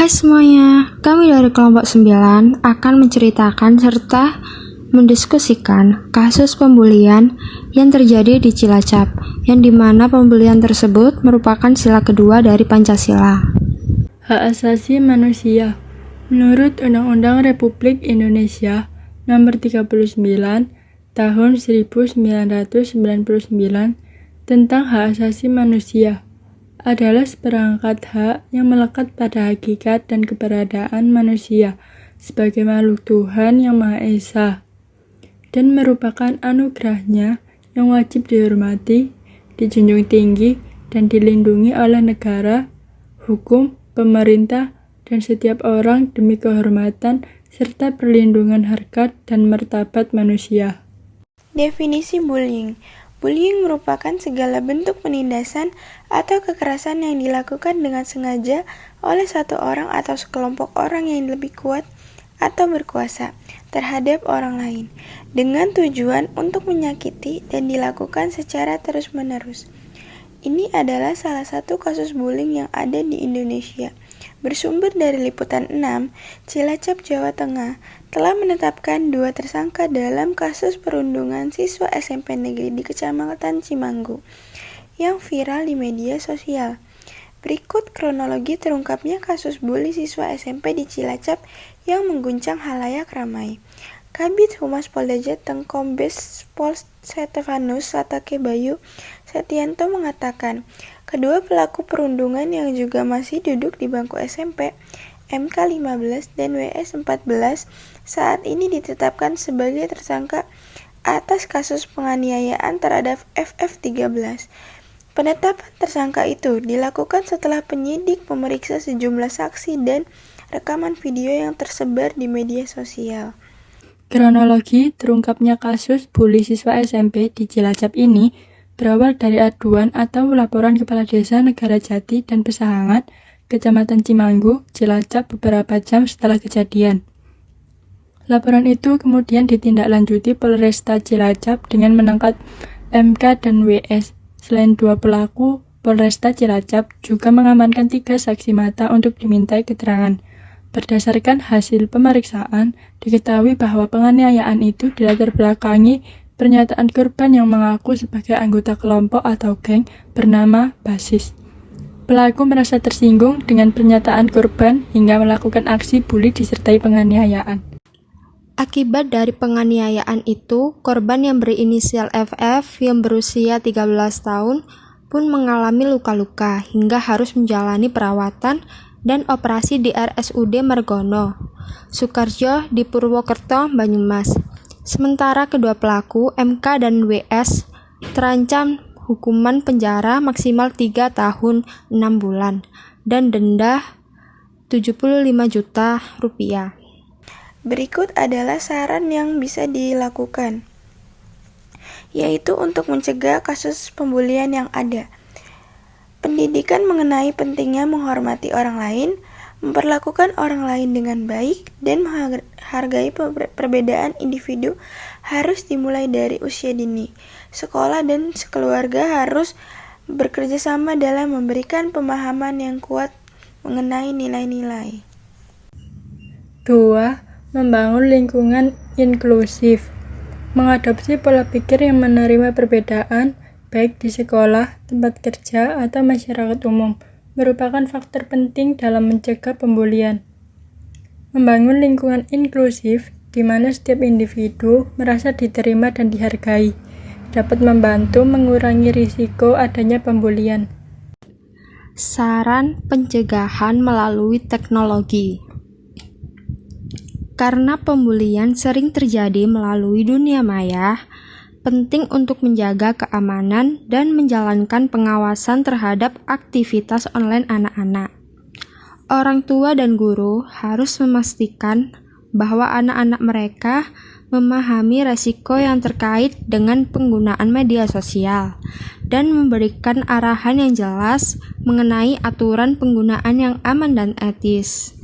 Hai semuanya, kami dari kelompok 9 akan menceritakan serta mendiskusikan kasus pembulian yang terjadi di Cilacap, yang dimana pembulian tersebut merupakan sila kedua dari Pancasila. Hak asasi manusia. Menurut Undang-Undang Republik Indonesia Nomor 39 Tahun 1999 tentang hak asasi manusia adalah seperangkat hak yang melekat pada hakikat dan keberadaan manusia sebagai makhluk Tuhan yang Maha Esa dan merupakan anugerahnya yang wajib dihormati, dijunjung tinggi, dan dilindungi oleh negara, hukum, pemerintah, dan setiap orang demi kehormatan serta perlindungan harkat dan martabat manusia. Definisi bullying. Bullying merupakan segala bentuk penindasan atau kekerasan yang dilakukan dengan sengaja oleh satu orang atau sekelompok orang yang lebih kuat atau berkuasa terhadap orang lain, dengan tujuan untuk menyakiti dan dilakukan secara terus-menerus. Ini adalah salah satu kasus bullying yang ada di Indonesia. Bersumber dari Liputan 6, Cilacap, Jawa Tengah, telah menetapkan 2 tersangka dalam kasus perundungan siswa SMP negeri di Kecamatan Cimanggu yang viral di media sosial. Berikut kronologi terungkapnya kasus bully siswa SMP di Cilacap yang mengguncang halayak ramai. Kabid Humas Polda Jateng Kombes Pol Stefanus Latake Bayu Setianto mengatakan, kedua pelaku perundungan yang juga masih duduk di bangku SMP, MK15 dan WS14, saat ini ditetapkan sebagai tersangka atas kasus penganiayaan terhadap FF13. Penetapan tersangka itu dilakukan setelah penyidik memeriksa sejumlah saksi dan rekaman video yang tersebar di media sosial. Kronologi terungkapnya kasus bully siswa SMP di Cilacap ini berawal dari aduan atau laporan Kepala Desa Negara Jati dan Pesahangat, Kecamatan Cimanggu, Cilacap beberapa jam setelah kejadian. Laporan itu kemudian ditindaklanjuti Polresta Cilacap dengan menangkap MK dan WS. Selain 2 pelaku, Polresta Cilacap juga mengamankan 3 saksi mata untuk dimintai keterangan. Berdasarkan hasil pemeriksaan, diketahui bahwa penganiayaan itu dilatar belakangi pernyataan korban yang mengaku sebagai anggota kelompok atau geng bernama Basis. Pelaku merasa tersinggung dengan pernyataan korban hingga melakukan aksi bully disertai penganiayaan. Akibat dari penganiayaan itu, korban yang berinisial FF yang berusia 13 tahun pun mengalami luka-luka hingga harus menjalani perawatan dan operasi di RSUD Margono, Sukarjo di Purwokerto, Banyumas. Sementara kedua pelaku, MK dan WS, terancam hukuman penjara maksimal 3 tahun 6 bulan dan denda 75 juta rupiah. Berikut adalah saran yang bisa dilakukan, yaitu untuk mencegah kasus pembulian yang ada. Pendidikan mengenai pentingnya menghormati orang lain, memperlakukan orang lain dengan baik, dan menghargai perbedaan individu harus dimulai dari usia dini. Sekolah dan sekeluarga harus bekerja sama dalam memberikan pemahaman yang kuat mengenai nilai-nilai. 2. Membangun lingkungan inklusif. Mengadopsi pola pikir yang menerima perbedaan, baik di sekolah, tempat kerja, atau masyarakat umum, merupakan faktor penting dalam mencegah pembulian. Membangun lingkungan inklusif, di mana setiap individu merasa diterima dan dihargai, dapat membantu mengurangi risiko adanya pembulian. Saran pencegahan melalui teknologi. Karena pembulian sering terjadi melalui dunia maya, penting untuk menjaga keamanan dan menjalankan pengawasan terhadap aktivitas online anak-anak. Orang tua dan guru harus memastikan bahwa anak-anak mereka memahami resiko yang terkait dengan penggunaan media sosial dan memberikan arahan yang jelas mengenai aturan penggunaan yang aman dan etis.